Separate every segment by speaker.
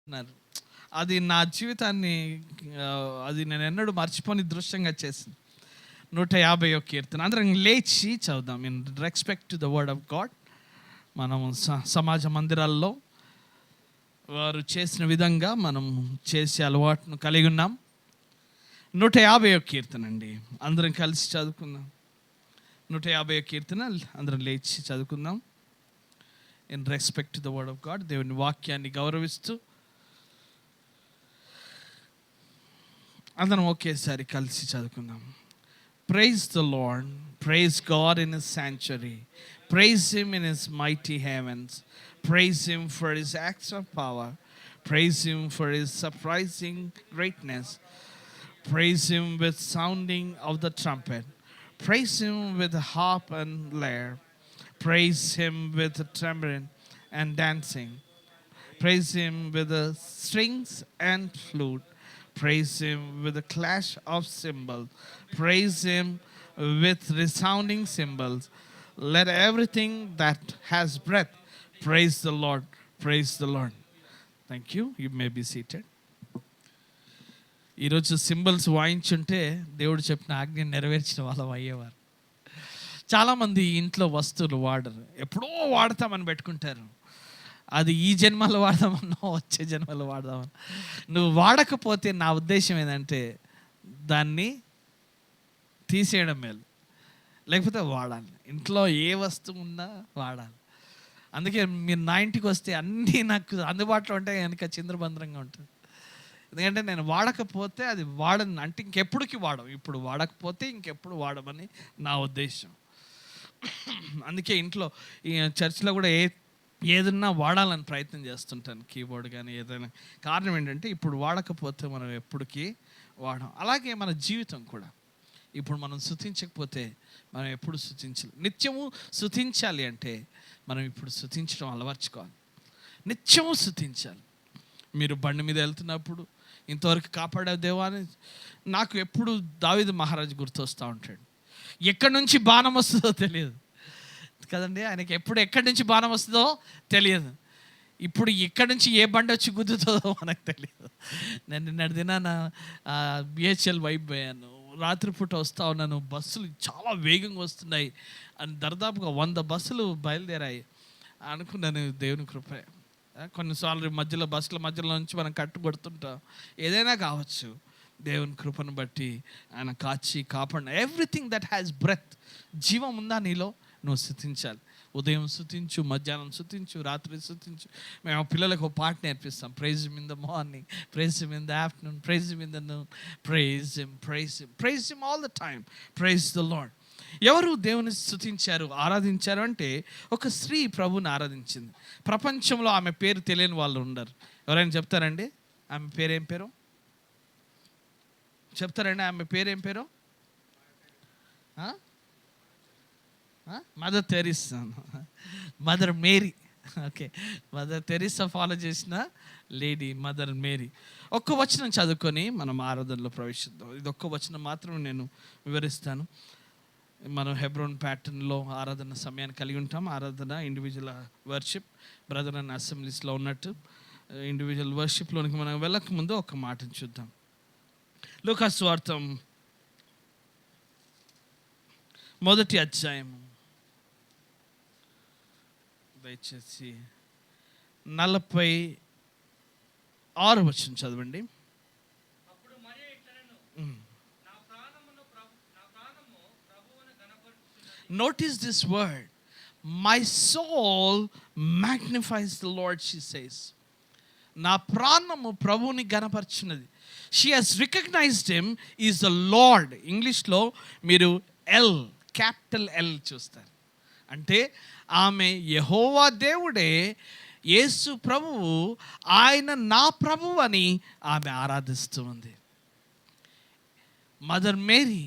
Speaker 1: అన్నారు. అది నా జీవితాన్ని అది నేను ఎన్నడూ మర్చిపోని దృశ్యంగా చేసింది. 150 కీర్తన అందరం లేచి చదువుదాం. In respect to the word of God. మనం సమాజ మందిరాల్లో వారు చేసిన విధంగా మనం చేసే అలవాటును కలిగి ఉన్నాం. 150 కీర్తన అండి, అందరం కలిసి చదువుకుందాం. 150 కీర్తన అందరం లేచి చదువుకుందాం. In respect to the word of God, దేవుని వాక్యాన్ని గౌరవిస్తూ అందరం ఒకేసారి కలిసి చదువుకుందాం. Praise the Lord, praise God in his sanctuary, praise him in his mighty heavens, praise him for his acts of power, praise him for his surprising greatness, praise him with sounding of the trumpet, praise him with the harp and lyre, praise him with the tambourine and dancing, praise him with the strings and flute, praise him with the clash of cymbals, praise him with resounding cymbals. Let everything that has breath praise the Lord, praise the Lord. Thank you. You may be seated. ఈరోజు symbols వాయించుంటే దేవుడు చెప్పిన ఆజ్ఞ నెరవేర్చిన వాళ్ళం అయ్యేవారు. చాలామంది ఇంట్లో వస్తువులు వాడరు, ఎప్పుడో వాడతామని పెట్టుకుంటారు. అది ఈ జన్మలో వాడదామన్నా వచ్చే జన్మలో వాడదామని. నువ్వు వాడకపోతే నా ఉద్దేశం ఏంటంటే దాన్ని తీసేయడం మేలు, లేకపోతే వాడాలి. ఇంట్లో ఏ వస్తువు ఉన్నా వాడాలి. అందుకే మీరు నా ఇంటికి వస్తే అన్నీ నాకు అందుబాటులో ఉంటాయి, కనుక చింద్రబంద్రంగా ఉంటుంది. ఎందుకంటే నేను వాడకపోతే అది వాడను అంటే ఇంకెప్పటికి వాడము. ఇప్పుడు వాడకపోతే ఇంకెప్పుడు వాడమని నా ఉద్దేశం. అందుకే ఇంట్లో ఈ చర్చిలో కూడా ఏదన్నా వాడాలని ప్రయత్నం చేస్తుంటాను, కీబోర్డ్ కానీ ఏదైనా. కారణం ఏంటంటే ఇప్పుడు వాడకపోతే మనం ఎప్పటికీ వాడం. అలాగే మన జీవితం కూడా ఇప్పుడు మనం స్తుతించకపోతే మనం ఎప్పుడు స్తుతించాలి. నిత్యము స్తుతించాలి అంటే మనం ఇప్పుడు స్తుతించడం అలవర్చుకోవాలి. నిత్యము స్తుతించాలి. మీరు బండి మీద వెళ్తున్నప్పుడు ఇంతవరకు కాపాడే దేవాన్ని నాకు ఎప్పుడు దావీదు మహారాజు గుర్తొస్తూ ఉంటాడు. ఎక్కడి నుంచి బాణం వస్తుందో తెలియదు కదండి, ఆయనకి ఎప్పుడు ఎక్కడి నుంచి బాణం వస్తుందో తెలియదు. ఇప్పుడు ఎక్కడి నుంచి ఏ బండి వచ్చి గుద్దుతుందో మనకు తెలియదు. నేను నిన్నటి దినాన బిహెచ్ఎల్ వైపు పోయాను. రాత్రిపూట వస్తూ ఉన్నాను, బస్సులు చాలా వేగంగా వస్తున్నాయి అని దాదాపుగా 100 బస్సులు బయలుదేరాయి. అనుకున్నాను దేవుని కృప. కొన్నిసార్లు మధ్యలో బస్సుల మధ్యలో నుంచి మనం కట్టుబడుతుంటాం. ఏదైనా కావచ్చు, దేవుని కృపను బట్టి ఆయన కాచి కాపాడిన. ఎవ్రీథింగ్ దట్ హ్యాస్ బ్రెత్, జీవం ఉందా నీలో, నువ్వు స్తుతించాలి. ఉదయం స్తుతించు, మధ్యాహ్నం స్తుతించు, రాత్రి స్తుతించు. మేము పిల్లలకు ఒక పాట నేర్పిస్తాం. Praise him in the morning, praise him in the afternoon, praise him in the noon, praise him, praise him, praise him all the time, praise the Lord. ఎవరు దేవుని స్తుతించారు, ఆరాధించారు అంటే ఒక స్త్రీ ప్రభుని ఆరాధించింది. ప్రపంచంలో ఆమె పేరు తెలియని వాళ్ళు ఉండరు. ఎవరైనా చెప్తారండి ఆమె పేరేం పేరు? చెప్తారండి ఆమె పేరేం పేరు? Mother Teresa, Mother Mary. Okay, Mother Teresa follow చేసిన లేడీ మదర్ మేరీ. ఒక్క వచనం చదువుకొని మనం ఆరాధనలో ప్రవేశిద్దాం. ఇది ఒక్క వచనం మాత్రం నేను వివరిస్తాను. మనం హెబ్రోన్ ప్యాటర్న్లో ఆరాధన సమయాన్ని కలిగి ఉంటాం. ఆరాధన ఇండివిజువల్ వర్షిప్, బ్రదర్ అండ్ అసెంబ్లీస్లో ఉన్నట్టు ఇండివిజువల్ వర్షిప్లోనికి మనం వెళ్ళక ముందు ఒక మాటను చూద్దాం. లూకా సువార్త 1వ అధ్యాయం, దయచేసి 46వ వచనం చదవండి. Notice this word, my soul magnifies the Lord, she says. నా ప్రాణము ప్రభువుని గణపరచున్నది. She has recognized him is the Lord. ఇంగ్లీష్లో మీరు ఎల్, క్యాపిటల్ ఎల్ చూస్తారు. అంటే ఆమె యెహోవా దేవుడే, యేసు ప్రభువు, ఆయన నా ప్రభువు అని ఆమె ఆరాధిస్తూ ఉంది. Mother Mary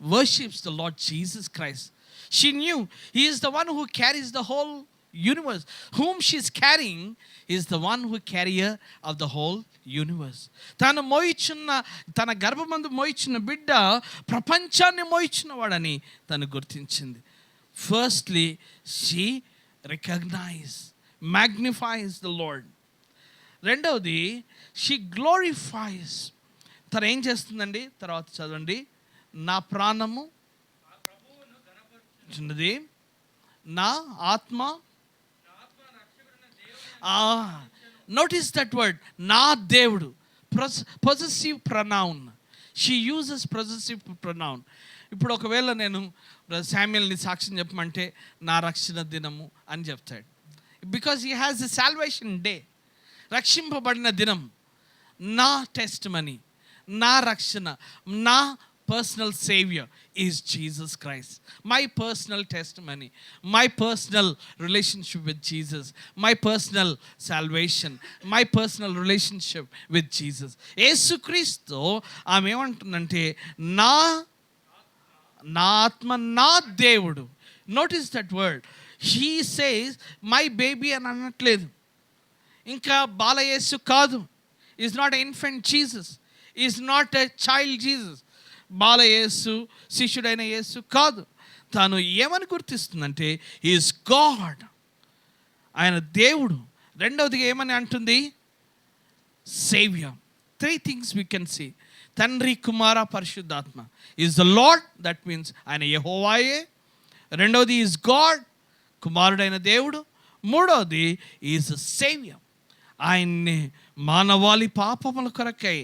Speaker 1: worships the Lord Jesus Christ. She knew he is the one who carries the whole universe. Whom she is carrying is the one who carrier of the whole universe. తను మోయిచున్న, తన గర్భమందు మోయిచున్న బిడ్డ ప్రపంచాన్ని మోయిచున్న వాడని తను గుర్తించింది. Firstly, she recognizes, magnifies the Lord. రెండవది she glorifies. తను ఏం చేస్తుందండి? తర్వాత చదవండి. నా ప్రాణము చిన్నది, నా ఆత్మ. నోటీస్ దట్ వర్డ్, నా దేవుడు. Possessive pronoun. She uses possessive pronoun. ఇప్పుడు ఒకవేళ నేను శామ్యుయల్ని సాక్ష్యం చెప్పమంటే నా రక్షణ దినము అని చెప్తాడు. Because he has a salvation day. రక్షింపబడిన దినం, నా టెస్ట్ మనీ, నా రక్షణ, నా personal savior is Jesus Christ. My personal testimony, my personal relationship with Jesus, my personal salvation, my personal relationship with Jesus. యేసుక్రీస్తు ఆమె ఏమంటుందంటే నా ఆత్మ, నా దేవుడు. Notice that word. He says my baby అని అనట్లేదు. ఇంకా బాలయేసు కాదు. Is not a infant Jesus, is not a child Jesus. బాలయేసు, శిష్యుడైన యేసు కాదు. తాను ఏమని గుర్తిస్తుందంటే ఈజ్ గాడ్, ఆయన దేవుడు. రెండవదిగా ఏమని అంటుంది? Saviour. 3 things we can see. తండ్రి, కుమార, పరిశుద్ధాత్మ. Is the lord, that means ఆయన యెహోవాయే. రెండవది ఈజ్ గాడ్, కుమారుడైన దేవుడు. మూడవది ఈజ్ సేవియర్, ఆయన్ని మానవాళి పాపముల కొరకై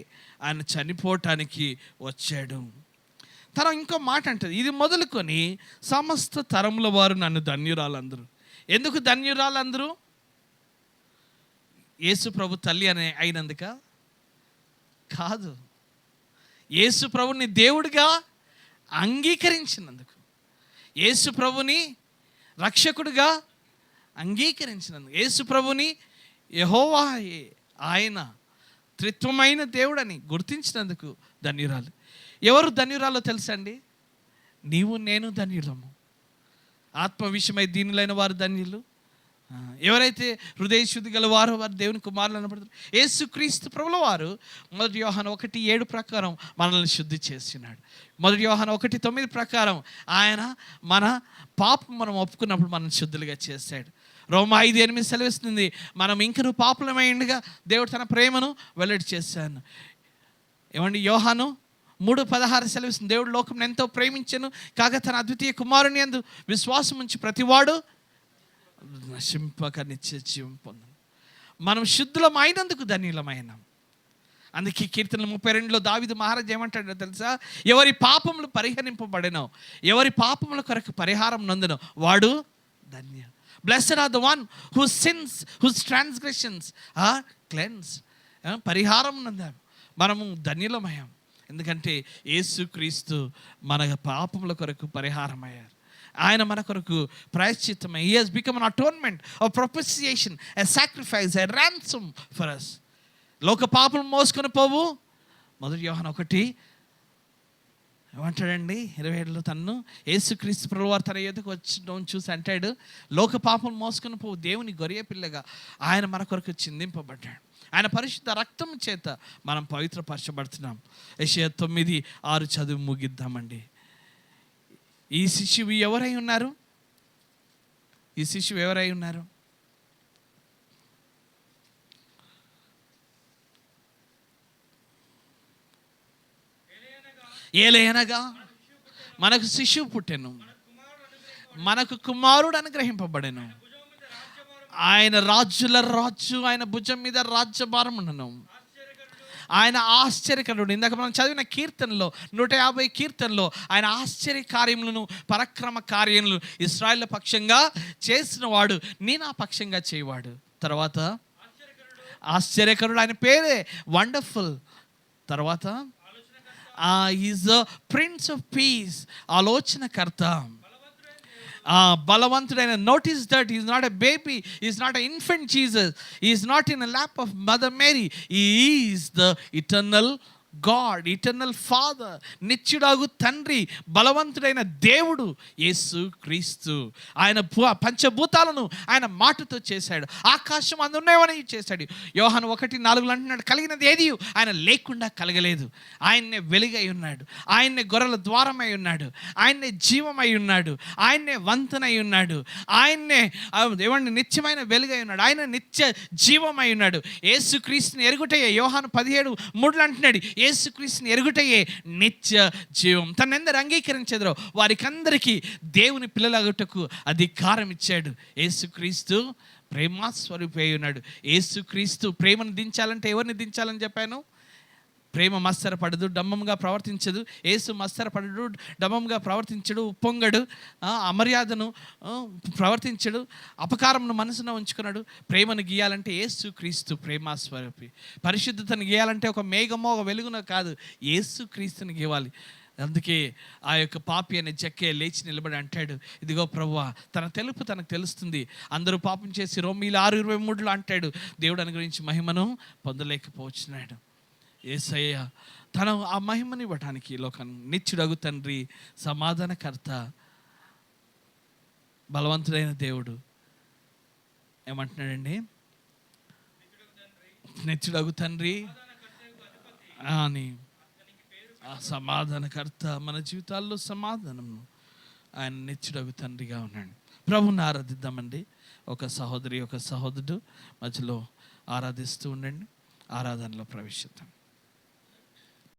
Speaker 1: ఆయన చనిపోవటానికి వచ్చాడు. తన ఇంకో మాట అంటది, ఇది మొదలుకొని సమస్త తరముల వారు నన్ను ధన్యురాలందరూ. ఎందుకు ధన్యురాలందరూ? యేసు ప్రభు తల్లి అయినందుక కాదు, యేసు ప్రభుని దేవుడిగా అంగీకరించినందుకు, యేసు ప్రభుని రక్షకుడిగా అంగీకరించినందుకు, యేసు ప్రభుని యెహోవా ఆయన త్రిత్వమైన దేవుడని గుర్తించినందుకు ధన్యురాలు. ఎవరు ధన్యురాలో తెలుసండి? నీవు నేను ధన్యులము. ఆత్మ విషయమై దీనులైన వారు ధన్యులు. ఎవరైతే హృదయ శుద్ధి గల వారు దేవుని కుమారులు అనబడతారు. యేసుక్రీస్తు ప్రభుల వారు 1 యోహాను 1:7 ప్రకారం మనల్ని శుద్ధి చేస్తున్నాడు. 1 యోహాను 1:9 ప్రకారం ఆయన మన పాపం మనం ఒప్పుకున్నప్పుడు మనం శుద్ధులుగా చేశాడు. రోమా 5:8 సెలవిస్తుంది, మనం ఇంకను పాపులమైండగా దేవుడు తన ప్రేమను వెల్లడి చేశాను. ఏమండి? యోహాను 3:16 సెలవిస్తుంది, దేవుడు లోకం ఎంతో ప్రేమించెను కాగా తన అద్వితీయ కుమారుని యందు విశ్వాసం ఉంచి ప్రతివాడు నశింపక నిత్య జీవం పొందను. మనం శుద్ధులమైనందుకు ధన్యులమైనాం. అందుకే కీర్తనలు 32లో దావీదు మహారాజు ఏమంటాడో తెలుసా? ఎవరి పాపములు పరిహరింపబడినో, ఎవరి పాపముల కొరకు పరిహారం నందునో వాడు ధన్య. Blessed are the one whose sins, whose transgressions are cleansed. పరిహారం నందాం, మనము ధన్యులమయ్యాం. ఎందుకంటే యేసుక్రీస్తు మన పాపముల కొరకు పరిహారమయ్యారు. ఆయన మన కొరకు ప్రాయశ్చిత్తమై he has become an atonement, a propitiation, a sacrifice, a ransom for us. లోక పాపం మోసుకొని పోవు. 1 యోహాను 1 ఏమంటాడండి? 27లో తన్ను యేసుక్రీస్తు ప్రభువారు తన ఎదుకు వచ్చి చూసి అంటాడు, లోక పాపం మోసుకొని పోవు దేవుని గొర్రె పిల్లగా ఆయన మన కొరకు చిందింపబడ్డాడు. ఆయన పరిశుద్ధ రక్తం చేత మనం పవిత్రపరచబడుతున్నాం. యెషయా 9:6 చదువు ముగిద్దామండి. ఈ శిశువు ఎవరై ఉన్నారు? ఈ శిశువు ఎవరై ఉన్నారు? ఏలయనగా మనకు శిశువు పుట్టెను, మనకు కుమారుడు అనుగ్రహింపబడెను, ఆయన రాజుల రాజు, ఆయన భుజం మీద రాజ్యభారం ఉండను. ఆయన ఆశ్చర్యకరుడు. ఇందాక మనం చదివిన కీర్తనలో 150 కీర్తనలో ఆయన ఆశ్చర్య కార్యములను, పరాక్రమ కార్యములు ఇశ్రాయేలు పక్షంగా చేసిన వాడు, నేను ఆ పక్షంగా చేయవాడు. తర్వాత ఆశ్చర్యకరుడు, ఆయన పేరే వండర్ఫుల్. తర్వాత is the prince of peace, ఆలోచనకర్త, బలవంతుడైన. Notice that is not a baby, is not a infant Jesus, is not in a lap of mother Mary, is the eternal God, eternal father, నిత్యుడాగు తండ్రి, బలవంతుడైన దేవుడు యేసు క్రీస్తు. ఆయన పంచభూతాలను ఆయన మాటతో చేశాడు. ఆకాశం అందున్నవని చేశాడు. యోహాను 1:4 అంటున్నాడు, కలిగినది ఏది ఆయన లేకుండా కలగలేదు. ఆయన్నే వెలుగై ఉన్నాడు, ఆయన్నే గొర్రెల ద్వారమై ఉన్నాడు, ఆయన్నే జీవమై ఉన్నాడు, ఆయన్నే వంతెనై ఉన్నాడు, ఆయన్నే ఏమండి నిత్యమైన వెలుగై ఉన్నాడు, ఆయన నిత్య జీవమై ఉన్నాడు. యేసుక్రీస్తుని ఎరుగుటయే యోహాను 17:3 అంటున్నాడు, యేసుక్రీస్తుని ఎరుగుటయే నిత్య జీవం. తనెందరు అంగీకరించెదరో వారికి అందరికీ దేవుని పిల్లలగుటకు అధికారం ఇచ్చాడు. యేసుక్రీస్తు ప్రేమస్వరూపి అయి ఉన్నాడు. యేసుక్రీస్తు ప్రేమను దించాలంటే ఎవరిని దించాలని చెప్పాను? ప్రేమ మత్సరపడదు, డంబంగా ప్రవర్తించదు. యేసు మత్సరపడడు, డంబంగా ప్రవర్తించడు, ఉప్పొంగడు, అమర్యాదను ప్రవర్తించడు, అపకారమును మనసున ఉంచుకున్నాడు. ప్రేమను గీయాలంటే యేసు క్రీస్తు ప్రేమస్వరూపి. పరిశుద్ధతను గీయాలంటే ఒక మేఘమో ఒక వెలుగునో కాదు, యేసు క్రీస్తుని గీయాలి. అందుకే ఆ యొక్క పాపి అనే జక్కే లేచి నిలబడి అంటాడు, ఇదిగో ప్రభువా, తన తెలుపు తనకు తెలుస్తుంది, అందరూ పాపం చేసి రోమీయులు 6:23 అంటాడు, దేవుడు అని గురించి మహిమను పొందలేకపోతున్నాడు. యేసయ్య తన ఆ మహిమని ఇవ్వటానికి లోకం నిత్యుడగు తండ్రి, సమాధానకర్త, బలవంతుడైన దేవుడు ఏమంటున్నాడండి? నిత్యుడగు తండ్రి అని, ఆ సమాధానకర్త, మన జీవితాల్లో సమాధానము, ఆయన నిత్యుడగు తండ్రిగా ఉన్నాడు. ప్రభుని ఆరాధిద్దామండి. ఒక సహోదరి ఒక సహోదరుడు మధ్యలో ఆరాధిస్తూ ఉండండి. ఆరాధనలో ప్రవేశిద్దాం.